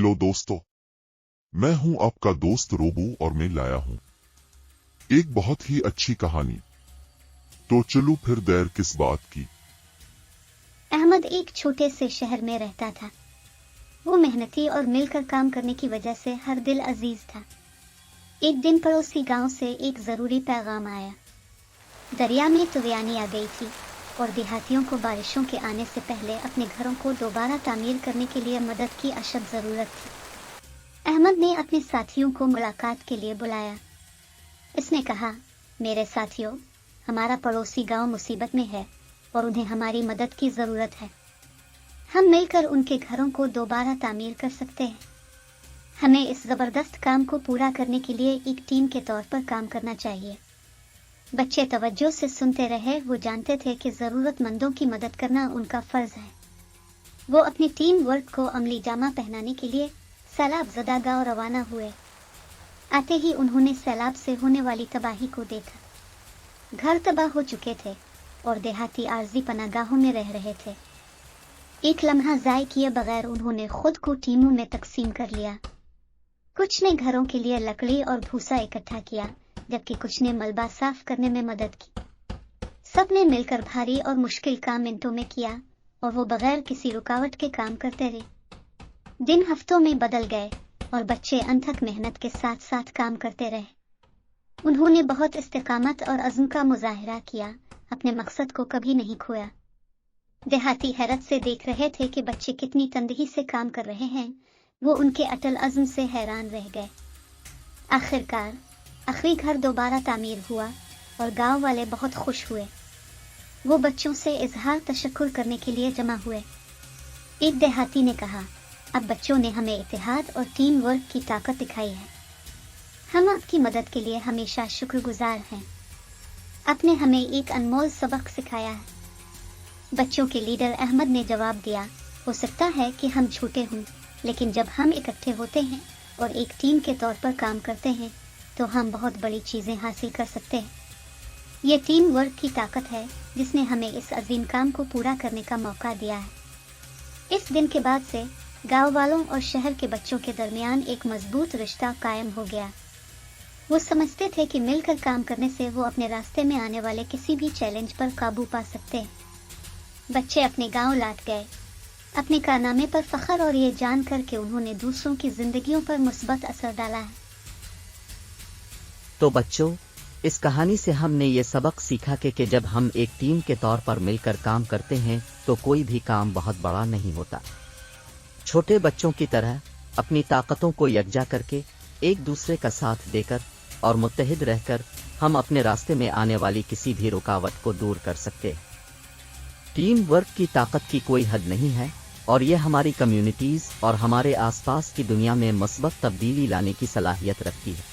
Hello दोस्तों, मैं हूं आपका दोस्त रोबू और मैं लाया हूं एक बहुत ही अच्छी कहानी। तो चलो फिर देर किस बात की। अहमद एक छोटे से शहर में रहता था। वो मेहनती और मिलकर काम करने की वजह से हर दिल अजीज था। एक दिन पड़ोसी गांव से एक जरूरी पैगाम आया। दरिया में तूफानी आ गई थी और देहातियों को बारिशों के आने से पहले अपने घरों को दोबारा तामीर करने के लिए मदद की अशद जरूरत थी। अहमद ने अपने साथियों को मुलाकात के लिए बुलाया। इसने कहा, मेरे साथियों, हमारा पड़ोसी गांव मुसीबत में है और उन्हें हमारी मदद की जरूरत है। हम मिलकर उनके घरों को दोबारा तामीर कर सकते हैं। हमें इस जबरदस्त काम को पूरा करने के लिए एक टीम के तौर पर काम करना चाहिए। बच्चे तवज्जो से सुनते रहे। वो जानते थे कि जरूरतमंदों की मदद करना उनका फर्ज है। वो अपनी टीम वर्क को अमली जामा पहनाने के लिए सैलाब ज़दा गांव रवाना हुए। आते ही उन्होंने सैलाब से होने वाली तबाही को देखा। घर तबाह हो चुके थे और देहाती आर्जी पनागाहों में रह रहे थे। एक लम्हा ज़ाय किए बगैर उन्होंने खुद को टीमों में तकसीम कर लिया। कुछ ने घरों के लिए लकड़ी और भूसा इकट्ठा किया, जबकि कुछ ने मलबा साफ करने में मदद की। सब ने मिलकर भारी और मुश्किल काम मिनटों में किया और वो बगैर किसी रुकावट के काम करते रहे। दिन हफ्तों में बदल गए और बच्चे अनथक मेहनत के साथ साथ काम करते रहे। उन्होंने बहुत इस्तिकामत और अज़्म का मुजाहिरा किया, अपने मकसद को कभी नहीं खोया। देहाती हैरत से देख रहे थे कि बच्चे कितनी तंदही से काम कर रहे हैं। वो उनके अटल अज़्म से हैरान रह गए। आखिरकार आखिरी घर दोबारा तामीर हुआ और गांव वाले बहुत खुश हुए। वो बच्चों से इजहार तशक्कुर करने के लिए जमा हुए। एक देहाती ने कहा, अब बच्चों ने हमें इत्तेहाद और टीम वर्क की ताकत दिखाई है। हम आपकी मदद के लिए हमेशा शुक्रगुजार हैं। आपने हमें एक अनमोल सबक सिखाया है। बच्चों के लीडर अहमद ने जवाब दिया, हो सकता है कि हम छोटे हों, लेकिन जब हम इकट्ठे होते हैं और एक टीम के तौर पर काम करते हैं तो हम बहुत बड़ी चीजें हासिल कर सकते हैं। ये टीम वर्क की ताकत है जिसने हमें इस अजीम काम को पूरा करने का मौका दिया है। इस दिन के बाद से गांव वालों और शहर के बच्चों के दरमियान एक मजबूत रिश्ता कायम हो गया। वो समझते थे कि मिलकर काम करने से वो अपने रास्ते में आने वाले किसी भी चैलेंज पर काबू पा सकते हैं। बच्चे अपने गांव लौट गए, अपने कारनामे पर फख्र और ये जानकर कि उन्होंने दूसरों की जिंदगियों पर मुस्बत असर डाला है। तो बच्चों, इस कहानी से हमने ये सबक सीखा कि जब हम एक टीम के तौर पर मिलकर काम करते हैं तो कोई भी काम बहुत बड़ा नहीं होता। छोटे बच्चों की तरह अपनी ताकतों को यकजा करके एक दूसरे का साथ देकर और मुत्तहिद रहकर हम अपने रास्ते में आने वाली किसी भी रुकावट को दूर कर सकते हैं। टीम वर्क की ताकत की कोई हद नहीं है और यह हमारी कम्युनिटीज और हमारे आसपास की दुनिया में मस्बत तब्दीली लाने की सलाहियत रखती है।